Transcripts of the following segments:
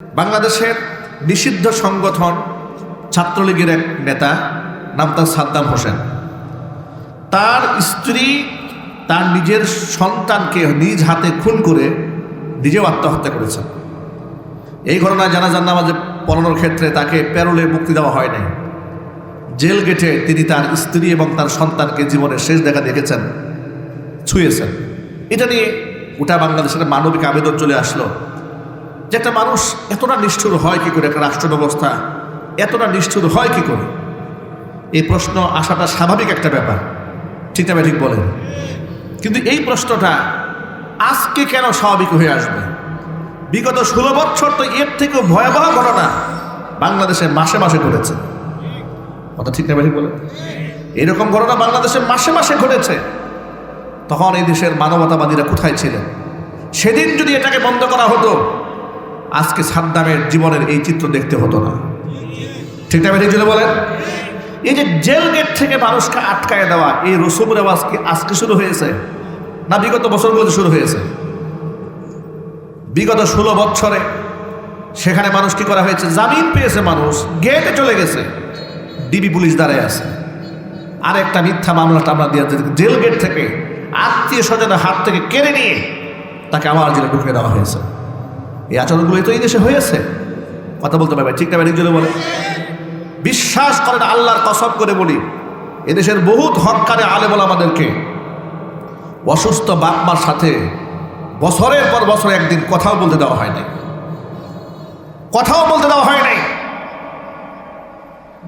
বাংলাদেশের নিষিদ্ধ সংগঠন ছাত্রলীগের এক নেতা, নাম তার সাদ্দাম হোসেন, তার স্ত্রী তার নিজের সন্তানকে নিজ হাতে খুন করে নিজেও আত্মহত্যা করেছেন। এই ঘটনায় জানাজার নামাজে পড়ানোর ক্ষেত্রে তাকে প্যারোলে মুক্তি দেওয়া হয় নাই। জেল গেটে তিনি তার স্ত্রী এবং তার সন্তানকে জীবনের শেষ দেখা দেখেছেন, ছুঁয়েছেন। এটা নিয়ে গোটা বাংলাদেশের মানবিক আবেদন চলে আসলো যে একটা মানুষ এতটা নিষ্ঠুর হয় কি করে, একটা রাষ্ট্র ব্যবস্থা এতটা নিষ্ঠুর হয় কি করে। এই প্রশ্ন আসাটা স্বাভাবিক একটা ব্যাপার, ঠিক না ঠিক বলেন? কিন্তু এই প্রশ্নটা আজকে কেন স্বাভাবিক হয়ে আসবে? বিগত 16 বছর তো এর থেকেও ভয়াবহ ঘটনা বাংলাদেশে মাসে মাসে ঘটেছে, কথা ঠিক না ঠিক বলেন? এরকম ঘটনা বাংলাদেশে মাসে মাসে ঘটেছে। তখন এই দেশের মানবতাবাদীরা কোথায় ছিলেন? সেদিন যদি এটাকে বন্ধ করা হতো, আজকে সাদ্দামের জীবনের এই চিত্র দেখতে হতো না, ঠিক না ঠিক বলেন? এই যে জেল গেট থেকে মানুষকে আটকায় দেওয়া, এই রসুম রেওয়াজ কি আজকে শুরু হয়েছে না বিগত বছরগুলোতে শুরু হয়েছে? বিগত 16 বছরে সেখানে মানুষ কি করা হয়েছে? জামিন পেয়েছে, মানুষ গেটে চলে গেছে, ডিবি পুলিশ দাঁড়ায় আছে। আর একটা মিথ্যা মামলাটা আমরা দিয়ে জেল গেট থেকে আত্মীয় স্বজনের হাত থেকে কেড়ে নিয়ে তাকে আমার জেলে ঢুকিয়ে দেওয়া হয়েছে। এই আচরণগুলোই তো এই দেশে হয়েছে, কথা বলতে পারবে ঠিক না ঠিক বলে? বিশ্বাস করেন, আল্লাহর কসম করে বলি, এদেশের বহুত হক্কারে আলেম ওলামাদেরকে অসুস্থ বাপ মার সাথে বছরের পর বছর একদিন কথাও বলতে দেওয়া হয় নাই, কথাও বলতে দেওয়া হয় নাই।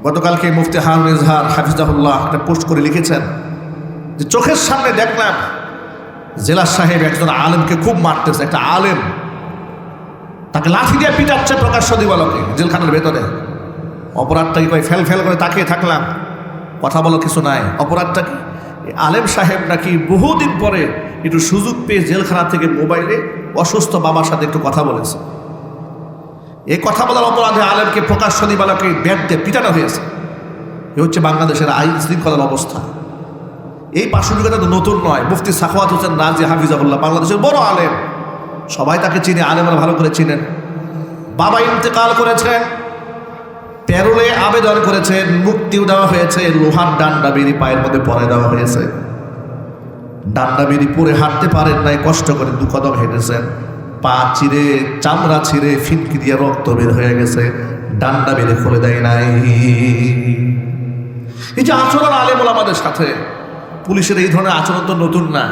গতকালকে মুফতি হারুন ইজহার হাফিজাহুল্লাহ একটা পোস্ট করে লিখেছেন যে চোখের সামনে দেখলাম জেলা সাহেব একজন আলেমকে খুব মারতেছে, একটা আলেম তাকে লাঠি দিয়ে পিটাচ্ছে প্রকাশ্য দিবালোকে জেলখানার ভেতরে। অপরাধটা কি কয়? ফেল ফেল করে তাকিয়ে থাকলাম, কথা বলো কিছু নাই। অপরাধটা কি? আলেম সাহেব নাকি বহুদিন পরে একটু সুযোগ পেয়ে জেলখানা থেকে মোবাইলে অসুস্থ বাবার সাথে একটু কথা বলেছে। এই কথা বলার অপরাধে আলেমকে প্রকাশ্য দিবালোকে ব্যাট দিয়ে পিটানো হয়েছে। এ হচ্ছে বাংলাদেশের আইন শৃঙ্খলার অবস্থা। এই পার্শ্ববিকতা তো নতুন নয়। মুফতি সাখাওয়াত হোসেন রাজি হাফিজাহুল্লাহ বাংলাদেশের বড় আলেম, সবাই তাকে চিনে, আলেমরা ভালো করে চিনেন। বাবা ইন্তেকাল করেছেন, প্যারোলে আবেদন করেছেন, মুক্তিও দেওয়া হয়েছে, লোহার ডান্ডা বেরি পায়ের মধ্যে পরে দেওয়া হয়েছে। ডান্ডা বেরি পরে হাঁটতে পারেন নাই, কষ্ট করে 2 কদম হেঁটেছেন, পা চিরে চামড়া ছিঁড়ে ফিনকি দিয়ে রক্ত বের হয়ে গেছে, ডান্ডা বেরি খুলে দেয় নাই। এই যে আচরণ আলেম ওলামাদের সাথে, পুলিশের এই ধরনের আচরণ তো নতুন না।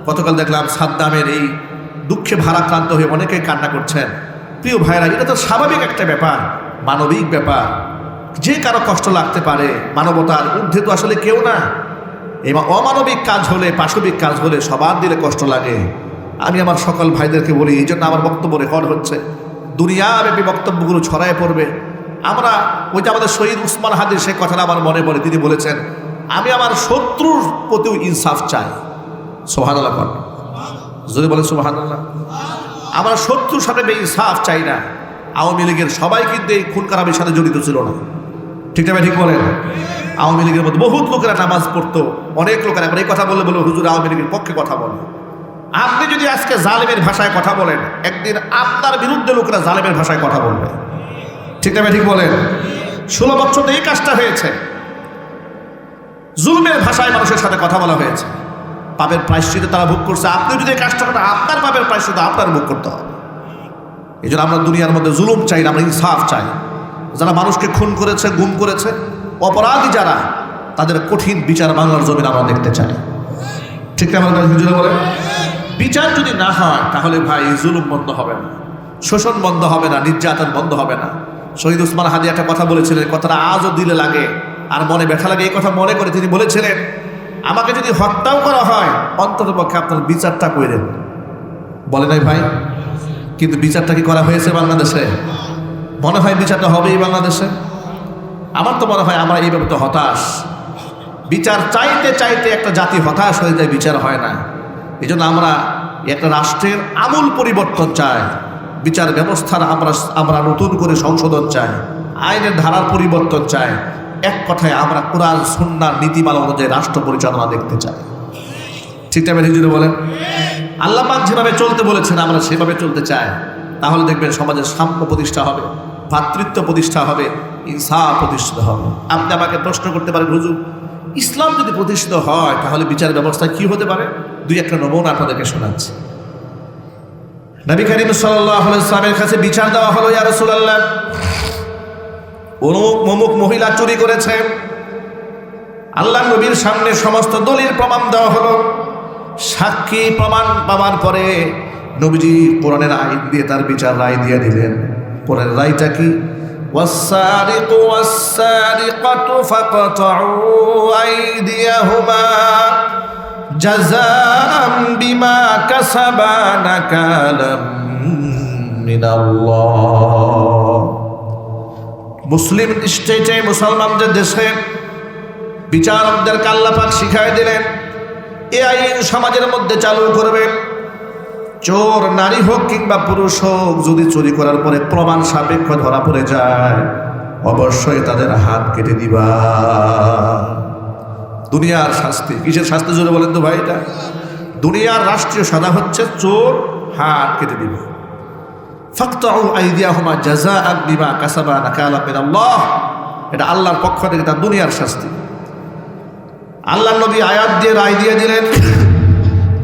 গতকাল দেখলাম সাদ্দামের এই দুঃখে ভারাক্রান্ত হয়ে অনেকেই কান্না করছেন। প্রিয় ভাইরা, এটা তো স্বাভাবিক একটা ব্যাপার, মানবিক ব্যাপার। যে কারো কষ্ট লাগতে পারে, মানবতার ঊর্ধ্বে তো আসলে কেউ না। এবং অমানবিক কাজ হলে, পাশবিক কাজ হলে সবার দিলে কষ্ট লাগে। আমি আমার সকল ভাইদেরকে বলি, এই জন্য আমার বক্তব্য রেকর্ড হচ্ছে, দুনিয়াব্যাপী বক্তব্যগুলো ছড়ায় পড়বে। আমরা ওই যে আমাদের শহীদ উসমান হাদির সে কথাটা আমার মনে পড়ে, তিনি বলেছেন, আমি আমার শত্রুর প্রতিও ইনসাফ চাই। সুবহানাল্লাহ, যদি বলেন সুবহানাল্লাহ। আমরা শত্রুর সাথে ইনসাফ চাই না। আওয়ামী লীগের সবাই কিন্তু এই খুন খারাপের সাথে জড়িত ছিল না, ঠিক না ঠিক বলেন? আওয়ামী লীগের মধ্যে বহুত লোকেরা নামাজ পড়তো, অনেক লোকেরা এখন এই কথা বলে হুজুর আওয়ামী লীগের পক্ষে কথা বলে। আপনি যদি আজকে জালেমের ভাষায় কথা বলেন, একদিন আপনার বিরুদ্ধে লোকেরা জালেমের ভাষায় কথা বলবে, ঠিক না ঠিক বলেন? 16 বছর এই কাজটা হয়েছে, জুলমের ভাষায় মানুষের সাথে কথা বলা হয়েছে, পাপের প্রায়শ্চিত্ত তারা ভোগ করছে। আপনি যদি এই কাজটা করেন, আপনার পাপের প্রায়শ্চিত্ত আপনার ভোগ করতে হবে। এই জন্য আমরা দুনিয়ার মধ্যে জুলুম চাই না, আমরা ইনসাফ চাই। যারা মানুষকে খুন করেছে, গুম করেছে, অপরাধী যারা, তাদের কঠিন বিচার বাংলার জমিন আমরা দেখতে চাই, ঠিক না? বলে বিচার যদি না হয়, তাহলে ভাই জুলুম বন্ধ হবে না, শোষণ বন্ধ হবে না, নির্যাতন বন্ধ হবে না। শহীদ উসমান হাদি একটা কথা বলেছিলেন, কথাটা আজও দিলে লাগে আর মনে ব্যথা লাগে। এই কথা মনে করে তিনি বলেছিলেন, আমাকে যদি হত্যাও করা হয়, অন্তত পক্ষে আপনার বিচারটা করেন। বলে নাই ভাই? কিন্তু বিচারটা কি করা হয়েছে বাংলাদেশে? মনে হয় বিচারটা হবেই বাংলাদেশে। আমার তো মনে হয় আমরা এই ব্যাপারে হতাশ। বিচার চাইতে চাইতে একটা জাতি হতাশ হয়ে যায়, বিচার হয় না। এই জন্য আমরা একটা রাষ্ট্রের আমূল পরিবর্তন চাই, বিচার ব্যবস্থার আমরা নতুন করে সংশোধন চাই, আইনের ধারার পরিবর্তন চাই। এক কথায় আমরা কোরআন সুন্নাহর নীতিমালা অনুযায়ী রাষ্ট্র পরিচালনা দেখতে চাই, ঠিক না? বলেন, আল্লাহ পাক যেভাবে চলতে বলেছেন আমরা সেভাবে চলতে চাই। তাহলে দেখবেন সমাজের সাম্য প্রতিষ্ঠা হবে, ভ্রাতৃত্ব প্রতিষ্ঠা হবে, ইনসাফ প্রতিষ্ঠিত হবে। আপনি আমাকে প্রশ্ন করতে পারেন, হুজুর ইসলাম যদি প্রতিষ্ঠিত হয় তাহলে বিচার ব্যবস্থা কি হতে পারে? দুই একটা নমুনা আপনাদেরকে শোনাচ্ছি। নবী করিম সাল্লাল্লাহু আলাইহি ওয়াসাল্লামের কাছে বিচার দেওয়া হলো, ইয়া রাসূলুল্লাহ অমুক মহিলা চুরি করেছে। আল্লাহ নবীর সামনে সমস্ত দলিল প্রমাণ দেওয়া হলো। সাক্ষী প্রমাণ পাওয়ার পরে নবীজি কোরআনের আইন দিয়ে তার বিচার রায় দিয়ে দিলেন। কোরআনের রায়টা কি? والسارق والسارقة فاقطعوا أيديهما جزاء بما كسبا نكالا من الله। মুসলিম স্টেটে, মুসলমানদের দেশে বিচারকদেরকে আল্লাহ পাক শিখাই দিলেন, এই আইন সমাজের মধ্যে চালু করবেন। চোর নারী হোক কিংবা পুরুষ হোক, যদি চুরি করার পরে প্রমাণ সাপেক্ষ ধরা পড়ে যায় অবশ্যই তাদের হাত কেটে দিবা। দুনিয়ার শাস্তি, কিসের শাস্তি জোরে বলেন তো ভাই? এটা দুনিয়ার রাষ্ট্রীয় সাজা হচ্ছে চোর হাত কেটে দিবে। ফাকতাউ আইদিয়াহুমা জাযাআন বিমা কাসাবা নাকালা মিনাল্লাহ, এটা আল্লাহর পক্ষ থেকে তার দুনিয়ার শাস্তি। আল্লাহর নবী আয়াত দিয়ে রায় দিয়ে দিলেন,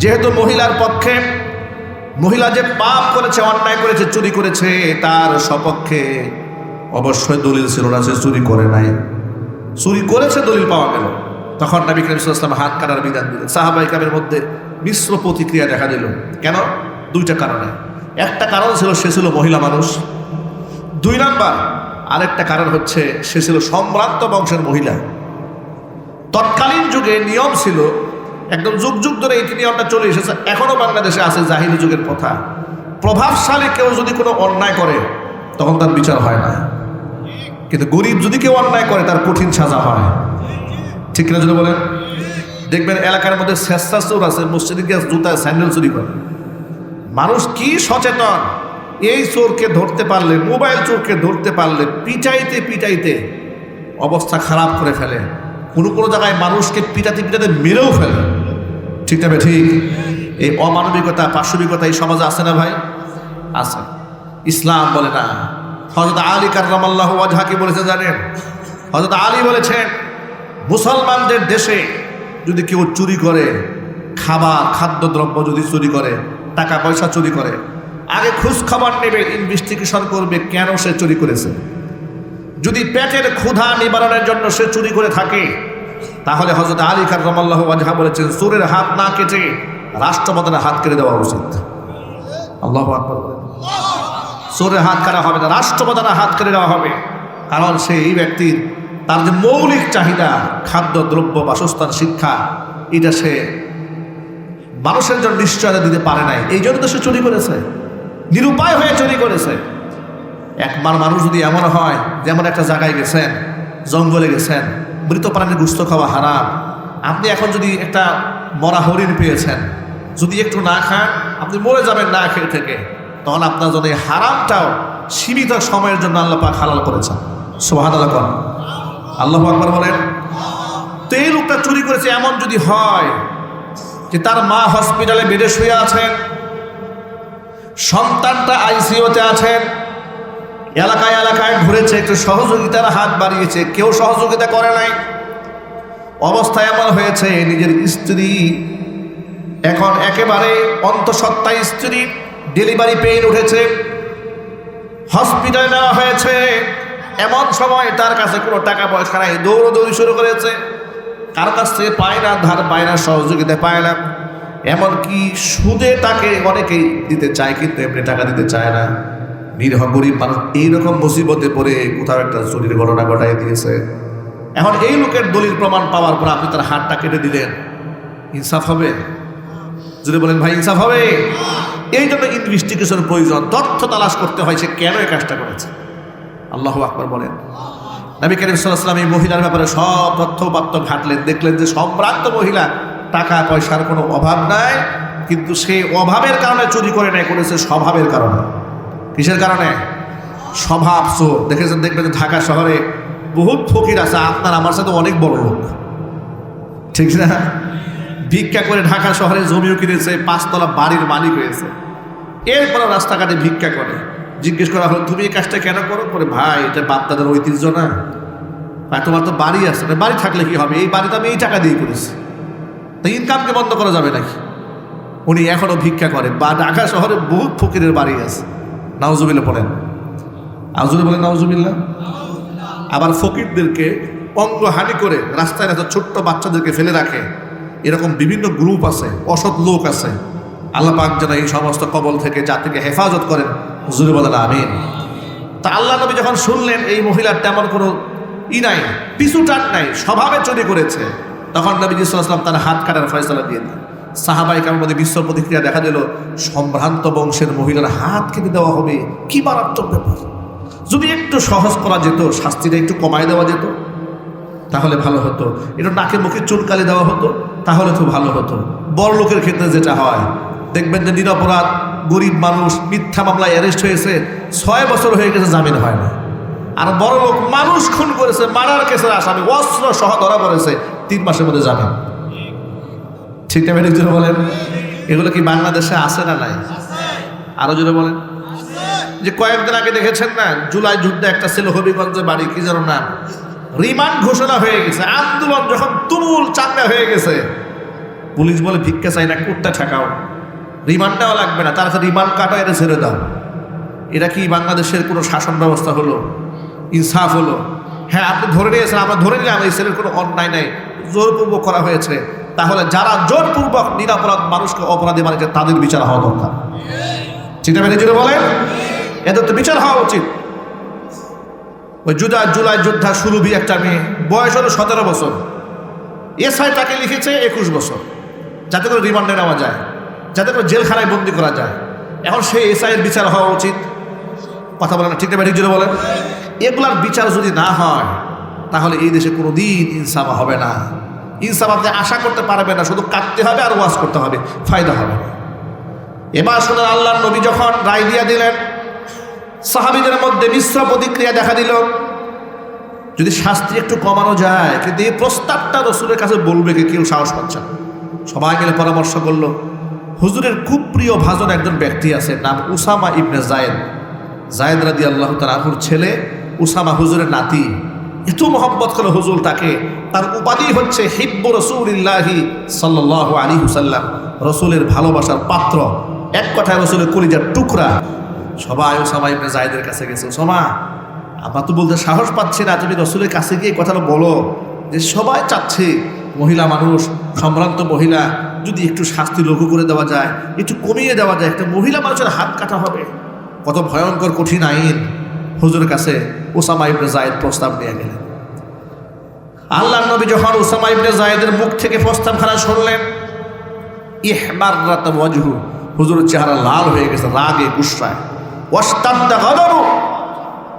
যেহেতু মহিলার পক্ষে, মহিলা যে পাপ করেছে, অন্যায় করেছে, চুরি করেছে, তার সপক্ষে অবশ্যই দলিল ছিল না, সে চুরি করে নাই। চুরি করেছে দলিল পাওয়া গেল, তখন নবী করিম সাল্লাল্লাহু আলাইহি ওয়াসাল্লাম হাত কাটার বিধান দিলেন। সাহাবায়ে কেরামের মধ্যে মিশ্র প্রতিক্রিয়া দেখা দিল। কেন? দুইটা কারণে। একটা কারণ ছিল সে ছিল মহিলা মানুষ, দুই নাম্বার আরেকটা কারণ হচ্ছে সে ছিল সম্ভ্রান্ত বংশের মহিলা। তৎকালীন যুগে নিয়ম ছিল, একদম যুগ যুগ ধরে এই নিয়মটা চলে এসেছে, এখনো বাংলাদেশে আছে জাহিলি যুগের কথা। প্রভাবশালী কেউ যদি কোনো অন্যায় করে তখন তার বিচার হয় না, কিন্তু গরিব যদি কেউ অন্যায় করে তার কঠিন সাজা হয়। ঠিক কিনা যদি বলেন? দেখবেন এলাকার মধ্যে শেষরা চোর আছে, মসজিদে গিয়ে জুতা স্যান্ডেল চুরি করে। মানুষ কি সচেতন, এই চোরকে ধরতে পারলে, মোবাইল চোরকে ধরতে পারলে পিটাইতে পিটাইতে অবস্থা খারাপ করে ফেলে। কোনো কোনো জায়গায় মানুষকে পিটাতে পিটাতে মেরেও ফেলে। ঠিক না? ঠিক। এই অমানবিকতা, পাশবিকতা এই সমাজে আছে না ভাই? আছে। ইসলাম বলে না। হযরত আলী কাররামাল্লাহু ওয়াজহা কি বলেছেন জানেন? হযরত আলী বলেছেন, মুসলমানদের দেশে যদি কেউ চুরি করে, খাবার খাদ্যদ্রব্য যদি চুরি করে, টাকা পয়সা চুরি করে, আগে খোঁজ খবর নেবে, ইনভেস্টিগেশন করবে কেন সে চুরি করেছে। যদি পেটের ক্ষুধা নিবারণের জন্য সে চুরি করে থাকে, তাহলে হযরত আলী কাররামাল্লাহু ওয়াজহা বলেছেন, চোরের হাত না কেটে রাষ্ট্রপ্রধানের হাত কেটে দেওয়া উচিত। আল্লাহু আকবার। চোরের হাত কাটা হবে না, রাষ্ট্রপ্রধানের হাত কেটে দেওয়া হবে। কারণ সে এই ব্যক্তির তার যে মৌলিক চাহিদা, খাদ্য দ্রব্য, বাসস্থান, শিক্ষা, এটা সে মানুষের জন্য নিশ্চয়তা দিতে পারে নাই, এই জন্য তো সে চুরি করেছে, নিরুপায় হয়ে চুরি করেছে। একবার মানুষ যদি এমন হয়, যেমন একটা জায়গায় গেছেন, জঙ্গলে গেছেন, মৃত প্রাণীর গোশত খাওয়া হারাম। আপনি এখন যদি একটা মরা হরিণ পেয়েছেন, যদি একটু না খান আপনি মরে যাবেন না খেয়ে থেকে, তখন আপনার জন্য এই হারামটাও সীমিত সময়ের জন্য আল্লাহ পাক হালাল করেছেন। সুবহানাল্লাহ। আল্লাহু আকবার বলেন। তো এই লোকটা চুরি করেছে, এমন যদি হয় যে তার মা হসপিটালে বেডে শুয়ে আছেন, সন্তানটা আইসিইউতে আছেন, এলাকায় এলাকায় ঘুরেছে, একটু সহযোগিতার হাত বাড়িয়েছে, কেউ সহযোগিতা করে নাই, অবস্থা এমন হয়েছে নিজের স্ত্রী এখন একেবারে অন্তঃসত্ত্বা, স্ত্রী ডেলিভারি পেইন উঠেছে, হসপিটালে নেওয়া হয়েছে। এমন সময় তার কাছে কোনো টাকা পয়সা নাই, দৌড়দৌড়ি শুরু করেছে, কারো কাছ থেকে পায় না, ধার পায় না, সহযোগিতা পায় না, এমনকি সুদে তাকে অনেকেই দিতে চায়, কিন্তু এমনি টাকা দিতে চায় না। নিরীহ গরিব মানুষ এইরকম মুসিবতে পড়ে কোথাও একটা চুরির ঘটনা ঘটাই দিয়েছে। এখন এই লোকের দলিল প্রমাণ পাওয়ার পর আপনি তার হাতটা কেটে দিলেন, ইনসাফ হবে? যদি বলেন ভাই ইনসাফ হবে? এই জন্য ইনভেস্টিগেশন প্রয়োজন, তথ্য তালাশ করতে হয় সে কেন এই কাজটা করেছে। আল্লাহু আকবার বলেন। নবী করিম সাল্লাল্লাহু আলাইহি ওয়াসাল্লাম এই মহিলার ব্যাপারে সব তথ্য উপাত্ত ঘাটলেন, দেখলেন যে সম্ভ্রান্ত মহিলা, টাকা পয়সার কোনো অভাব নাই, কিন্তু সে অভাবের কারণে চুরি করে নাই, করেছে স্বভাবের কারণে। কিসের কারণে? স্বভাব চোর। দেখেছেন, দেখবেন ঢাকা শহরে বহুত ফকির আছে, আপনার আমার সাথে অনেক বড় লোক, ঠিক না? ভিক্ষা করে ঢাকা শহরে জমিও কিনেছে, 5 তলা বাড়ির মালিক হয়েছে। এরপরে রাস্তাঘাটে ভিক্ষা করে। জিজ্ঞেস করা হলো, তুমি এই কাজটা কেন করো? করে, ভাই এটা বাপ দাদার ঐতিহ্য না। ভাই তোমার তো বাড়ি আছে, বাড়ি থাকলে কি হবে, এই বাড়ি তো আমি এই টাকা দিয়ে করেছি, তো ইনকামকে বন্ধ করা যাবে নাকি? উনি এখনো ভিক্ষা করে। বা ঢাকা শহরে বহুত ফকিরের বাড়ি আছে। নাউজুবিল্লাহ পড়েন, আউজুবিল্লাহ বলেন, নাউজুবিল্লাহ। আবার ফকিরদেরকে অঙ্গহানি করে রাস্তায় এত ছোট্ট বাচ্চাদেরকে ফেলে রাখে, এরকম বিভিন্ন গ্রুপ আছে, অসৎ লোক আছে। আল্লাহ পাক যেন এই সমস্ত কবল থেকে জাতিকে হেফাজত করেন, হুজুরে বলেন আমিন। তা আল্লাহ নবী যখন শুনলেন এই মহিলার তেমন কোনো নাই, পিছু টান নাই, স্বভাবে চুরি করেছে, তখন নবী সাল্লাল্লাহু আলাইহি ওয়াসাল্লাম তার হাত কাটার ফয়সালা দিয়ে দিলেন। সাহাবায়ে কেরামের মধ্যে বিশ্ব প্রতিক্রিয়া দেখা দিল, সম্ভ্রান্ত বংশের মহিলার হাত কেটে দেওয়া হবে, কি মারাত্মক ব্যাপার! যদি একটু সহজ করা যেত, শাস্তিটা একটু কমায় দেওয়া যেত তাহলে ভালো হতো। এটা নাকে মুখে চুনকালি দেওয়া হতো তাহলে তো ভালো হতো। বড় লোকের ক্ষেত্রে যেটা হয়, দেখবেন যে নিরপরাধ গরিব মানুষ মিথ্যা মামলায় অ্যারেস্ট হয়েছে, 6 বছর হয়ে গেছে, জামিন হয় না। আর বড় লোক মানুষ খুন করেছে, মারার কেসের আসামি, অস্ত্র সহ ধরা পড়েছে, 3 মাসের মধ্যে জামিন। ঠিক না বেরিয়ে বলেন? এগুলো কি বাংলাদেশে আছে না নাই? আরো জোরে বলেন। যে কয়েকদিন আগে দেখেছেন না, জুলাই যুদ্ধে একটা ছিল হবিগঞ্জে বাড়ি, কি যেন নাম, রিমান্ড ঘোষণা হয়ে গেছে। আন্দোলন যখন তুমুল চাঙ্গা হয়ে গেছে, পুলিশ বলে ভিক্ষা চাই না, কোটটা ঠেকাও, রিমান্ড দেওয়া লাগবে না, তার রিমান্ড কাটা, এটা ছেড়ে দাও। এটা কি বাংলাদেশের কোনো শাসন ব্যবস্থা হলো? ইনসাফ হলো? হ্যাঁ, আপনি ধরে নিয়েছেন, আমরা ধরে নিলাম এই ছেলের কোনো অন্যায় নাই, জোরপূর্বক করা হয়েছে, তাহলে যারা জোরপূর্বক নিরাপরাধ মানুষকে অপরাধী বানিয়েছে তাদের বিচার হওয়া দরকার। চিন্তা মেনে যদি বলেন, এদের তো বিচার হওয়া উচিত। ওই জুলাই যোদ্ধা সুরভি একটা মেয়ে, বয়স হলো 17 বছর, এসআই তাকে লিখেছে 21 বছর, যাতে করে রিমান্ডে নেওয়া যায়, যাতে করে জেলখানায় বন্দি করা যায়। এখন সেই এসআইয়ের বিচার হওয়া উচিত। কথা বলেন না, ঠিক না ঠিক যদি বলেন? এগুলার বিচার যদি না হয় তাহলে এই দেশে কোনো দিন ইনসাফ হবে না। ইনসাফ আপনি আশা করতে পারবেন না, শুধু কাটতে হবে আর ওয়াজ করতে হবে, ফায়দা হবে না। এবার শুধু আল্লাহর নবী যখন রায় দিয়া দিলেন, সাহাবীদের মধ্যে মিশ্র প্রতিক্রিয়া দেখা দিল। যদি শাস্তি একটু কমানো যায়, কিন্তু এই প্রস্তাবটা রসুলের কাছে বলবে কি, কেউ সাহস পাচ্ছে না। সবাই মিলে পরামর্শ করলো। হুজুরের খুব প্রিয় ভাজন একজন ব্যক্তি আছে, নাম উসামা ইবনে জায়েদ রাদিয়াল্লাহু তাআলা আনহুর ছেলে উসামা, হুজুরের নাতি। এত মহব্বত করে হুজুর তাকে, তার উপাধি হচ্ছে হিব্বু রাসূলিল্লাহি সাল্লাল্লাহু আলাইহি ওয়াসাল্লাম, রসুলের ভালোবাসার পাত্র, এক কথায় রসুলের কলিজার টুকরা। সবাই উসামা ইবনে জায়েদের কাছে গেছে, উসামা আমরা তো বলতে সাহস পাচ্ছি না, তুমি রসুলের কাছে গিয়ে কথাটা বলো যে সবাই চাচ্ছে মহিলা মানুষ, সম্ভ্রান্ত মহিলা, যদি একটু শাস্তি লঘু করে দেওয়া যায়, একটু কমিয়ে দেওয়া যায়, একটা মহিলা মানুষের হাত কাটা হবে, কত ভয়ঙ্কর কঠিন আইন। হুজুরের কাছে উসামা ইবনে জায়েদ প্রস্তাব নিয়ে গেলেন। আল্লাহর নবী যখন উসামা ইবনে জায়েদের মুখ থেকে প্রস্তাবখানা শুনলেন, ইহমাররাত ওয়াজহু, হুজুরের চেহারা লাল হয়ে গেছে রাগে গুসরায়, ওয়াস্তাদ্দা গাদাবু,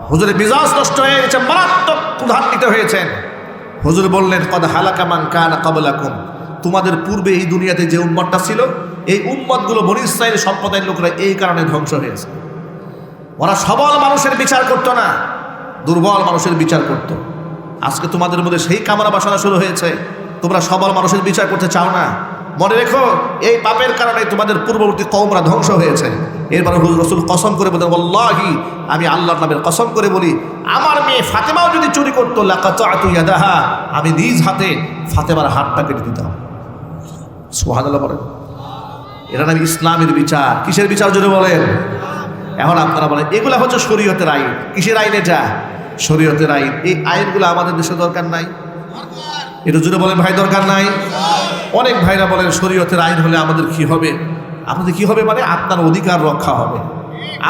হুজুরের মিজাজ নষ্ট হয়ে গেছে, মারাত্মক ক্রোধান্বিত হয়েছেন। হুজুর বললেন, কদ হালাকা মান কানা ক্বাবলাকুম, তোমাদের পূর্বে এই দুনিয়াতে যে উম্মতটা ছিল, এই উম্মতগুলো বনী ইসরাইল সম্প্রদায়ের লোকরা এই কারণে ধ্বংস হয়েছে। ওরা সবল মানুষের বিচার করতো না, দুর্বল মানুষের বিচার করত। আজকে তোমাদের মধ্যে সেই কামনা বাসনা শুরু হয়েছে, তোমরা সবল মানুষের বিচার করতে চাও না। মনে রেখো, এই পাপের কারণে তোমাদের পূর্ববর্তী কওমরা ধ্বংস হয়েছে। এরপরে রসুল কসম করে বলেন, ওয়াল্লাহি, আমি আল্লাহর নামের কসম করে বলি, আমার মেয়ে ফাতেমাও যদি চুরি করতো, লাকাতাতু ইয়াদাহা, আমি নিজ হাতে ফাতেমার হাতটা কেটে দিতাম। সুবহানাল্লাহ বলেন। এরা নাকি ইসলামের বিচার। কিসের বিচার জোরে বলেন? এখন আপনারা বলেন এগুলা হচ্ছে শরীয়তের আইন। কিসের আইন এটা? শরীয়তের আইন। এই আইনগুলো আমাদের দেশে দরকার নাই? এটা জোরে বলেন ভাই, দরকার নাই? অনেক ভাইরা বলেন শরীয়তের আইন হলে আমাদের কি হবে? আপনাদের কি হবে মানে আপনার অধিকার রক্ষা হবে,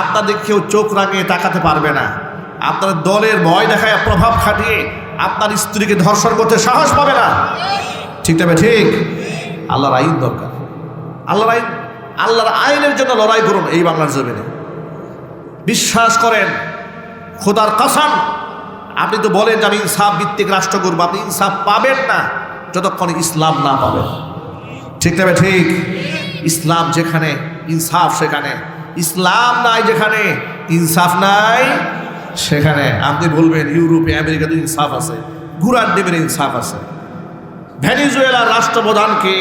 আপনাদের কেউ চোখ রাঙিয়ে তাকাতে পারবে না, আপনার দলের ভয় দেখায় প্রভাব খাটিয়ে আপনার স্ত্রীকে ধর্ষণ করতে সাহস পাবে না। ঠিক তবে ঠিক, আল্লাহর আইন দরকার। আল্লাহর আইনের জন্য লড়াই করুন এই বাংলার জমিনে। বিশ্বাস করেন, খোদার কসম, আপনি তো বলেন যে আমি ইনসাফ ভিত্তিক রাষ্ট্র করবো, আপনি ইনসাফ পাবেন না যতক্ষণ ইসলাম না পাবেন। ঠিক তবে ঠিক, ইসলাম যেখানে ইনসাফ সেখানে, ইসলাম নাই যেখানে ইনসাফ নাই সেখানে। আপনি বলবেন ইউরোপে আমেরিকাতে ইনসাফ আছে, ঘুরার দেবের ইনসাফ আছে। ভেনেজুয়েলার রাষ্ট্রপ্রধানকে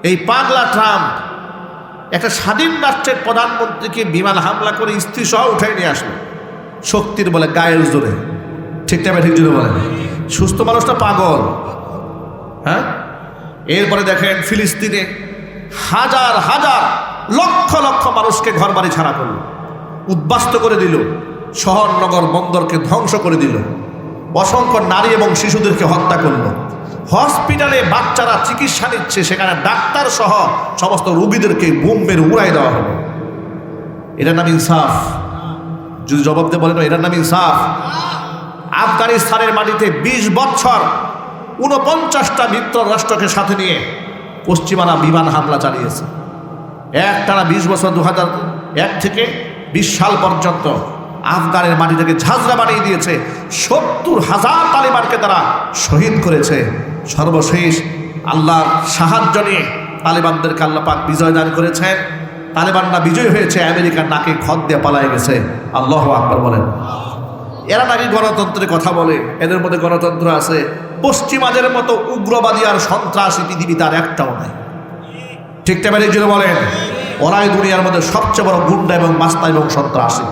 এই পাগলা ট্রাম্প একটা স্বাধীন রাষ্ট্রের প্রধানমন্ত্রীকে বিমান হামলা করে স্ত্রী সহ উঠাই নিয়ে আসলো শক্তির বলে, গায়ের জোরে। ঠিক টাইমে ঠিক জোরে বলেন। সুস্থ মানুষটা পাগল। হ্যাঁ, এরপরে দেখেন ফিলিস্তিনে হাজার হাজার লক্ষ লক্ষ মানুষকে ঘর বাড়ি ছাড়া করলো, উদ্বাস্ত করে দিল, শহর নগর বন্দরকে ধ্বংস করে দিল, অসংখ্য নারী এবং শিশুদেরকে হত্যা করলো। হসপিটালে বাচ্চারা চিকিৎসা নিচ্ছে, সেখানে ডাক্তার সহ সমস্ত রোগীদেরকে বোম মেরে উড়াই দেওয়া হলো। এটার নাম ইনসাফ? যদি জবাব দিয়ে বলেন এটার নাম ইনসাফ? আফগানিস্তানের মাটিতে 20 বছর 49টা মিত্র রাষ্ট্রকে সাথে নিয়ে পশ্চিমারা বিমান হামলা চালিয়েছে। একটানা 20 বছর 2001 থেকে 20 সাল পর্যন্ত আফগানের মাটিটাকে ঝাঁঝরা বানিয়ে দিয়েছে। 70,000 তালিবানকে তারা শহীদ করেছে। সর্বশেষ আল্লাহর সাহায্য নিয়ে তালিবানদেরকে আল্লাহ পাক বিজয় দান করেছেন। তালিবানরা বিজয় হয়েছে, আমেরিকার নাকে খত দিয়ে পালায় গেছে। আল্লাহু আকবার বলেন। এরা নাকি গণতন্ত্রের কথা বলে, এদের মধ্যে গণতন্ত্র আছে? পশ্চিমাদের মতো উগ্রবাদী আর সন্ত্রাসী পৃথিবী তার একটাও নাই। ঠিক তেমনি জন্য বলেন, ওরাই দুনিয়ার মধ্যে সবচেয়ে বড় গুন্ডা এবং মাস্তা এবং সন্ত্রাসী।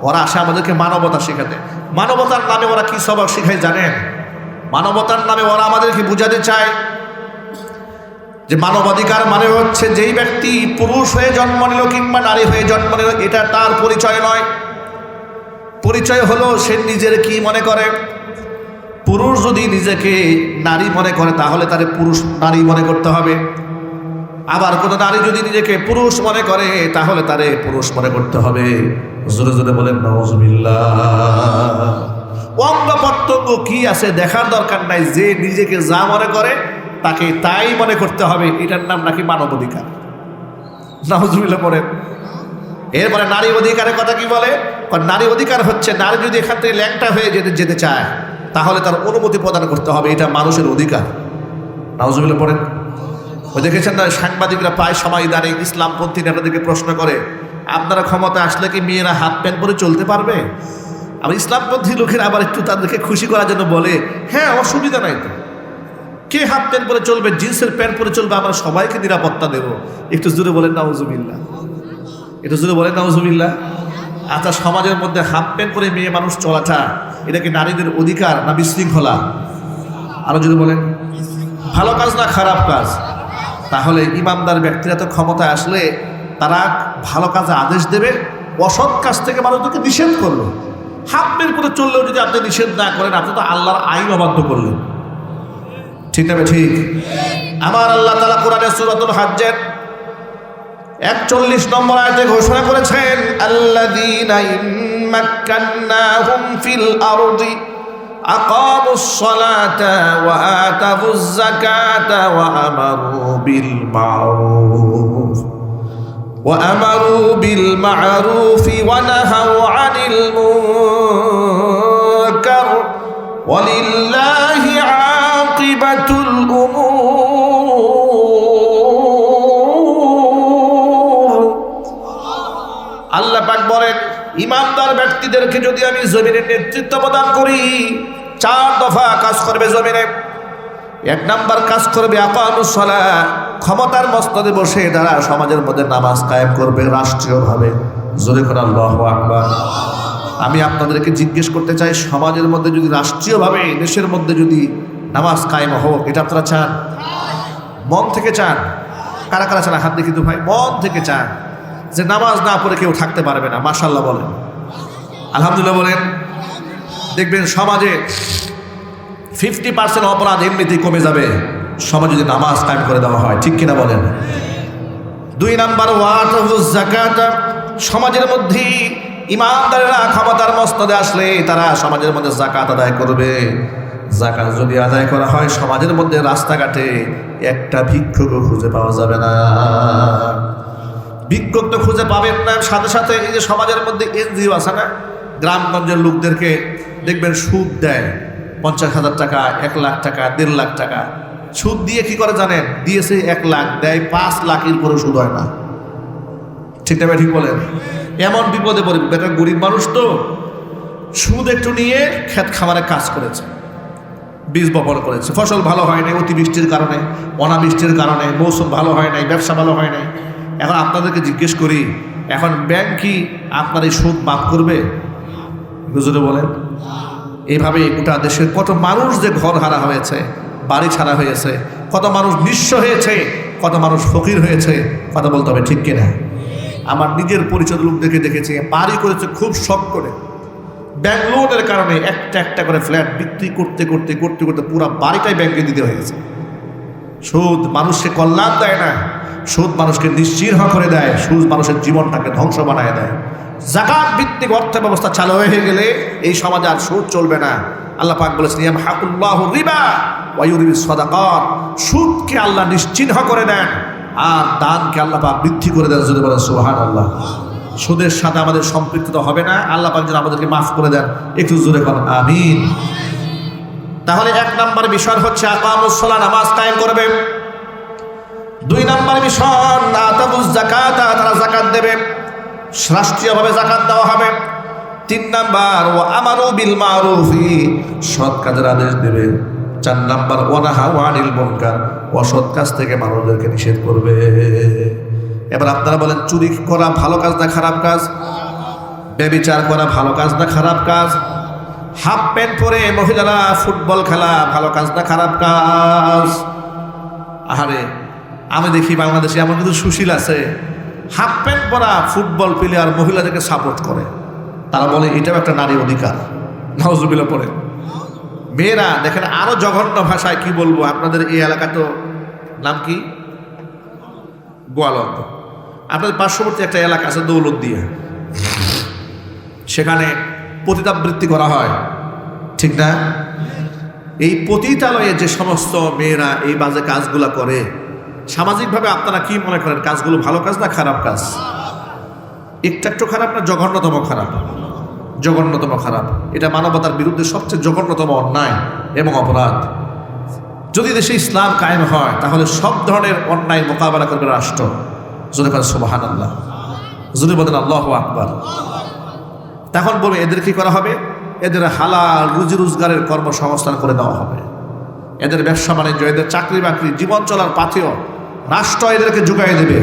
ওরা আসে আমাদেরকে মানবতা শেখাতে। মানবতার নামে ওরা কি সবক শিখায় জানেন? মানবতার নামে ওরা আমাদেরকে বুঝাতে চায় যে মানবাধিকার মানে হচ্ছে যেই ব্যক্তি পুরুষ হয়ে জন্ম নিল কিংবা নারী হয়ে জন্ম নিল, এটা তার পরিচয় নয়। পরিচয় হলো সে নিজের কি মনে করে। পুরুষ যদি নিজেকে নারী মনে করে তাহলে তারে পুরুষ নারী মনে করতে হবে। আবার কোনো নারী যদি নিজেকে পুরুষ মনে করে তাহলে তারে পুরুষ মনে করতে হবে। জোরে জোরে বলেন নাউজুবিল্লাহ। অঙ্গ প্রত্যঙ্গ কি আছে দেখার দরকার নাই, যে নিজেকে যা মনে করে তাকে তাই মনে করতে হবে। এটার নাম নাকি মানবাধিকার। নাউজুবিল্লাহ পড়েন। এরপরে নারী অধিকারের কথা কি বলে? নারী অধিকার হচ্ছে নারী যদি এখান থেকে ল্যাংটা হয়ে যেতে চায় তাহলে তার অনুমতি প্রদান করতে হবে, এটা মানুষের অধিকার। নাউজুবিল্লাহ পড়েন। ওই দেখেছেন না, সাংবাদিকরা প্রায় সময় ইদানিং ইসলামপন্থী নেতাদেরকে প্রশ্ন করে, আপনারা ক্ষমতা আসলে কি মেয়েরা হাফ প্যান্ট পরে চলতে পারবে? আবার ইসলামপন্থী লোকেরা আবার একটু তাদেরকে খুশি করার জন্য বলে, হ্যাঁ অসুবিধা নাই তো, কে হাফ প্যান্ট পরে চলবে, জিন্সের প্যান্ট পরে চলবে, আমরা সবাইকে নিরাপত্তা দেব। একটু জোরে বলেন নাউজুবিল্লাহ, একটু জোরে বলেন নাউজুবিল্লাহ। আচ্ছা, সমাজের মধ্যে হাফ প্যান্ট পরে মেয়ে মানুষ চলাটা এটা কি নারীদের অধিকার না বিশৃঙ্খলা? আরো যদি বলেন, ভালো কাজ না খারাপ কাজ? তাহলে ইমানদার ব্যক্তিরা তো ক্ষমতায় আসলে তারা ভালো কাজে আদেশ দেবে, অসৎ কাজ থেকে মানুষদেরকে নিষেধ করবে। হাফ প্যান্ট পরে চললেও যদি আপনি নিষেধ না করেন, আপনি তো আল্লাহর আইন অবাধ্য করলেন। ঠিক না? ঠিক। আমার আল্লাহ তাআলা কোরআনে সূরাতুল হজ্জের 41 নম্বর আয়াতে ঘোষণা করেছেন, আল্লাযীনা ইম্মাক্কান্নাহুম ফিল আরদি আকামুস সালাতা ওয়া আতাবুজ যাকাতা ওয়া আমারু বিল মা'রুফ ওয়া নাহাউ আনিল মুনকার ওয়ালিল্লাহি আকিবাতুল উমুর। আল্লাহ পাক বলেন, ইমানদার ব্যক্তিদেরকে যদি আমি জমিনের নেতৃত্ব প্রদান করি, 4 দফা কাজ করবে জমিনে। 1 নাম্বার কাজ করবে আকামুস সালাহ, ক্ষমতার মস্তদে বসে তারা সমাজের মধ্যে নামাজ কায়েম করবে রাষ্ট্রীয়ভাবে। জোরে করে আল্লাহু আকবার। আমি আপনাদেরকে জিজ্ঞেস করতে চাই, সমাজের মধ্যে যদি রাষ্ট্রীয়ভাবে দেশের মধ্যে যদি নামাজ কায়েম হোক, এটা আপনারা চান? মন থেকে চান? কারা কারা চান হাত দেখি তো ভাই। মন থেকে চান যে নামাজ না পড়ে কেউ থাকতে পারবে না? মাশাআল্লাহ বলেন, আলহামদুলিল্লাহ বলেন। দেখবেন সমাজে 50% অপরাধ এমনিতেই কমে যাবে সমাজে যদি নামাজ কায়েম করে দেওয়া হয়। ঠিক কিনা বলেন? 2 নাম্বার ওয়াতাবুজ যাকাত, সমাজের মধ্যে ইমানদারেরা ক্ষমতার মস্তদে আসলে তারা সমাজের মধ্যে যাকাত আদায় করবে। যাকাত যদি আদায় করা হয়, সমাজের মধ্যে রাস্তাঘাটে একটা ভিক্ষুকও খুঁজে পাওয়া যাবে না। ভিক্ষুক তো খুঁজে পাবেন না, সাথে সাথে এই যে সমাজের মধ্যে এনজিও আছে না, গ্রামগঞ্জের লোকদেরকে দেখবেন সুদ দেয়, 50,000 টাকা, 1 লাখ টাকা, 1.5 লাখ টাকা সুদ দিয়ে কি করে জানেন? দিয়েছে 1 লাখ, দেয় 5 লাখের পরে সুদ হয় না। ঠিক না? ঠিক বলেন। এমন বিপদে পড়ে, বেটা গরিব মানুষ তো, সুদ একটু নিয়ে ক্ষেত খামারে কাজ করেছে, বীজ বপন করেছে, ফসল ভালো হয় নাই অতিবৃষ্টির কারণে, অনাবৃষ্টির কারণে, মৌসুম ভালো হয় নাই, ব্যবসা ভালো হয় নাই, এখন আপনাদেরকে জিজ্ঞেস করি, এখন ব্যাংক কি আপনার এই সুদ মাফ করবে? বুঝতে বলেন। এইভাবে গোটা দেশের কত মানুষ যে ঘর হারা হয়েছে, বাড়ি ছাড়া হয়েছে, কত মানুষ নিঃস্ব হয়েছে, কত মানুষ ফকির হয়েছে, কথা বলতে হবে ঠিক কিনা? আমার নিজের পরিচিত লোকদেরকে দেখেছি, বাড়ি করেছে খুব শখ করে, ব্যাংক লোনের কারণে একটা একটা করে ফ্ল্যাট বিক্রি করতে করতে করতে করতে পুরো বাড়িটাই ব্যাংকে দিতে হয়েছে। সুদ মানুষকে কল্যাণ দেয় না, সুদ মানুষকে নিশ্চিহ্ন করে দেয়, সুদ মানুষের জীবনটাকে ধ্বংস বানায় দেয়। যাকাত ভিত্তিক অর্থ ব্যবস্থা চালু হয়ে গেলে এই সমাজে আর সুদ চলবে না। আল্লাহ পাক বলেছেন, ইয়ামহাকুল্লাহু রিবা ওয়া ইউরবিস সাদাকাত। সুদকে আল্লাহ নিশ্চিহ্ন করে দেন আর দানকে আল্লাহ পাক বৃদ্ধি করে দেন। যদি বলেন সুবহানাল্লাহ। সুদের সাথে আমাদের সম্পৃক্ততা হবে না। আল্লাহ পাক যেন আমাদেরকে মাফ করে দেন। একটু জোরে বলেন আমিন। তাহলে 1 নম্বর বিষয় হচ্ছে আকামুস সালাহ, নামাজ কায়েম করবে। 2 নম্বর বিষয় আতাবুজ যাকাত, তারা যাকাত দেবে, রাষ্ট্রীয়ভাবে যাকাত দেওয়া হবে। 3 নম্বর ওয়া আমারু বিল মারুফি, সৎ কাজের আদেশ দেবে। 4 নম্বর ওয়া নাহাউ আনিল মুনকার, অসৎ কাজ থেকে মানুষদেরকে নিষেধ করবে। এবার আপনারা বলেন, চুরি করা ভালো কাজ না খারাপ কাজ? ব্যভিচার করা ভালো কাজ না খারাপ কাজ? হাফ প্যান্ট পরে মহিলারা ফুটবল খেলা ভালো কাজ না খারাপ কাজ? আরে আমি দেখি বাংলাদেশে এমন কিছু সুশীল আছে, হাফ প্যান্ট পরা ফুটবল প্লেয়ার মহিলাদেরকে সাপোর্ট করে। তারা বলে এটাও একটা নারী অধিকার। নাউজুবিল্লাহ পড়ে। মেয়েরা দেখেন আরো জঘন্য ভাষায় কি বলবো, আপনাদের এই এলাকা তো নাম কি, গোয়ালন্দ। আপনাদের পার্শ্ববর্তী একটা এলাকা আছে দৌলতদিয়া, সেখানে পতিতাবৃত্তি করা হয়, ঠিক না? এই পতিতালয়ে যে সমস্ত মেয়েরা এই বাজে কাজগুলা করে, সামাজিকভাবে আপনারা কি মনে করেন কাজগুলো ভালো কাজ না খারাপ কাজ? একটু খারাপ না জঘন্যতম খারাপ? জঘন্যতম খারাপ। এটা মানবতার বিরুদ্ধে সবচেয়ে জঘন্যতম অন্যায় এবং অপরাধ। যদি দেশে ইসলাম কায়েম হয় তাহলে সব ধরনের অন্যায় মোকাবেলা করবে রাষ্ট্র। যদি বলেন সুবহানাল্লাহ, যদি বলেন আল্লাহু আকবার। তখন বলবে এদের কি করা হবে? এদের হালাল রুজি রোজগারের কর্মসংস্থান করে দেওয়া হবে। এদের ব্যবসা বাণিজ্য, এদের চাকরি বাকরি, জীবন চলার পাথেয় রাষ্ট্র এদেরকে জোগাড় দেবে।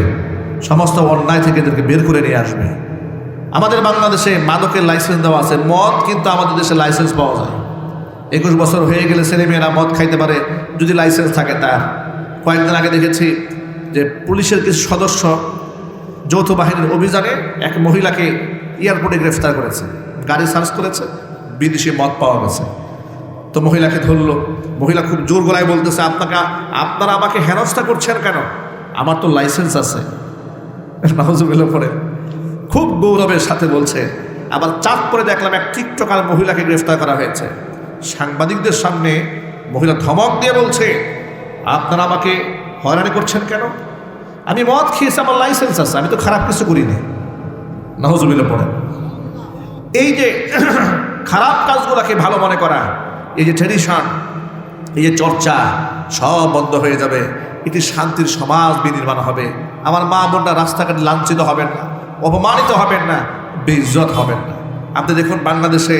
সমস্ত অন্যায় থেকে এদেরকে বের করে নিয়ে আসবে। আমাদের বাংলাদেশে মাদকের লাইসেন্স দেওয়া আছে, মদ কিন্তু আমাদের দেশে লাইসেন্স পাওয়া যায়। 21 বছর হয়ে গেলে ছেলেমেয়েরা মদ খাইতে পারে যদি লাইসেন্স থাকে তার। কয়েকদিন আগে দেখেছি যে পুলিশের কিছু সদস্য যৌথ বাহিনীর অভিযানে এক মহিলাকে এয়ারপোর্টে গ্রেফতার করেছে, গাড়ি সার্চ করেছে, বিদেশি মদ পাওয়া গেছে। তো মহিলাকে ধরলো, মহিলা খুব জোর গলায় বলতেছে, আপনারা আমাকে হেনস্থা করছেন কেন? আমার তো লাইসেন্স আছে। নাউজুবিল্লাহ পড়ে খুব গৌরবের সাথে বলছে। আবার চাপ করে দেখলাম এক টিকটকার মহিলাকে গ্রেফতার করা হয়েছে। সাংবাদিকদের সামনে মহিলা ধমক দিয়ে বলছে, আপনারা আমাকে হয়রানি করছেন কেন? আমি মদ খেয়েছি, আমার লাইসেন্স আছে, আমি তো খারাপ কিছু করিনি। নাউজুবিল্লাহ পড়ে। এই যে খারাপ কাজগুলোকে ভালো মনে করা, এই যে ট্রেডিশন, এই যে চর্চা, সব বন্ধ হয়ে যাবে। এটি শান্তির সমাজ বিনির্মাণ হবে। আমার মা বোনরা রাস্তাঘাটে লাঞ্ছিত হবেন না, অপমানিত হবেন না, বেইজ্জত হবেন না। আপনি দেখুন বাংলাদেশে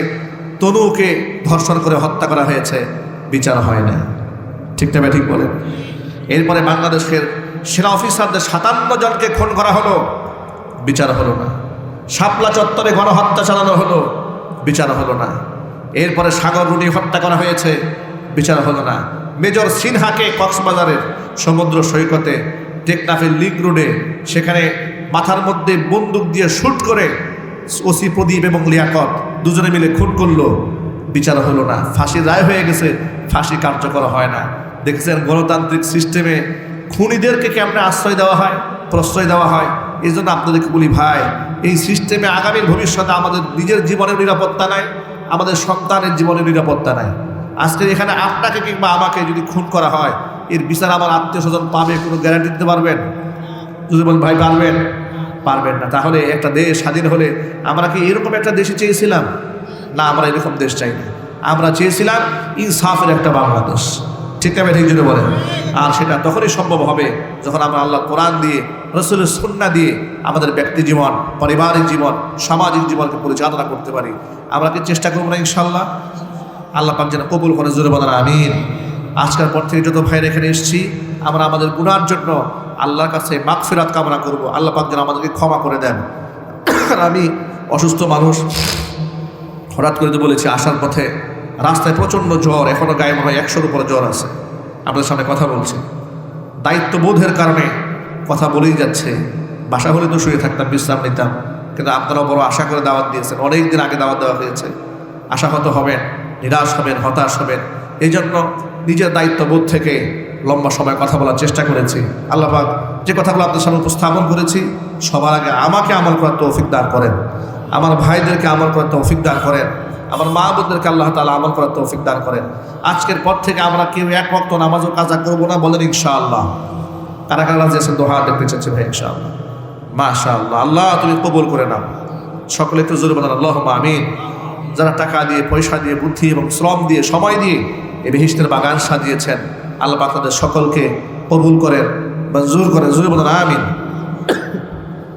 তনুকে ধর্ষণ করে হত্যা করা হয়েছে, বিচার হয় না, ঠিক না? ঠিক বলেন। এরপরে বাংলাদেশের সেনা অফিসারদের 57 জনকে খুন করা হলো, বিচার হলো না। শাপলা চত্বরে গণহত্যা চালানো হলো, বিচার হলো না। এরপরে সাগর রুনি হত্যা করা হয়েছে, বিচার হলো না। মেজর সিনহাকে কক্সবাজারের সমুদ্র সৈকতে টেকনাফের লিঙ্ক রোডে সেখানে মাথার মধ্যে বন্দুক দিয়ে শুট করে ওসি প্রদীপ এবং লিয়াকত দুজনে মিলে খুন করলো, বিচার হলো না। ফাঁসির রায় হয়ে গেছে, ফাঁসি কার্যকর হয় না। দেখেছেন গণতান্ত্রিক সিস্টেমে খুনিদেরকে কেমনে আশ্রয় দেওয়া হয়, প্রশ্রয় দেওয়া হয়। এই জন্য আপনাদেরকে বলি ভাই, এই সিস্টেমে আগামীর ভবিষ্যতে আমাদের নিজের জীবনের নিরাপত্তা নাই, আমাদের সন্তানের জীবনের নিরাপত্তা নাই। আজকে এখানে আপনাকে কিংবা আমাকে যদি খুন করা হয়, এর বিচার আমার আত্মীয় স্বজন পাবে কোনো গ্যারান্টি দিতে পারবেন? যদি বলেন ভাই পারবেন, পারবেন না। তাহলে একটা দেশ স্বাধীন হলে আমরা কি এরকম একটা দেশে চেয়েছিলাম? না, আমরা এরকম দেশ চাই না। আমরা চেয়েছিলাম ইনসাফের একটা বাংলাদেশ, ঠিক না? ঠিক জন্য বলেন। আর সেটা তখনই সম্ভব হবে যখন আমরা আল্লাহ কোরআন দিয়ে, রাসূলের সুন্নাহ দিয়ে আমাদের ব্যক্তি জীবন, পারিবারিক জীবন, সামাজিক জীবনকে পরিচালনা করতে পারি। আমরা কি চেষ্টা করবো না ইনশাল্লাহ? আল্লাহ পাক যেন কবুল করে, জোরে বলেন আমিন। আজকের পর থেকে যত ভাইরা এখানে এসেছি, আমরা আমাদের গুনার জন্য আল্লাহর কাছে মাগফিরাত কামনা করব, আল্লাহ পাক যেন আমাদেরকে ক্ষমা করে দেন। আর আমি অসুস্থ মানুষ, হঠাৎ করে তো বলেছি আসার পথে রাস্তায় প্রচণ্ড জ্বর, এখনও গায়ে মনে হয় 100-র উপরে জ্বর আছে। আপনাদের সামনে কথা বলছি, দায়িত্ববোধের কারণে কথা বলেই যাচ্ছে। বাসা হলে তো শুয়ে থাকতাম, বিশ্রাম নিতাম, কিন্তু আপনারাও বড় আশা করে দাওয়াত দিয়েছেন, অনেক দিন আগে দাওয়াত দেওয়া হয়েছে। আশাহত হবেন, নিরাশ হবেন, হতাশ হবেন, এই জন্য নিজের দায়িত্ববোধ থেকে লম্বা সময় কথা বলার চেষ্টা করেছি। আল্লাহ পাক যে কথাগুলো আপনাদের সামনে উপস্থাপন করেছি, সবার আগে আমাকে আমল করার তৌফিক দান করেন, আমার ভাইদেরকে আমল করার তৌফিক দান করেন, আমার মা বোনদেরকে আল্লাহ তাআলা আমল করার তৌফিক দান করেন। আজকের পর থেকে আমরা কেউ এক ওয়াক্ত নামাজও কাজা করবো না, বলেন ইনশাআল্লাহ। কারা কারা রাজি আছেন? দোয়া দেখতে চাচ্ছি ভাই, ইনশাআল্লাহ। মাশাআল্লাহ, আল্লাহ তুমি কবুল করে নাও। সকলে একটু জোরে বলেন আল্লাহুম্মা আমিন। যারা টাকা দিয়ে, পয়সা দিয়ে, বুদ্ধি এবং শ্রম দিয়ে, সময় দিয়ে এই বেহেশতের বাগান সাজিয়েছেন, আল্লাহ পাক তাদের সকলকে কবুল করেন, মঞ্জুর করেন। জোরে বলেন আমিন।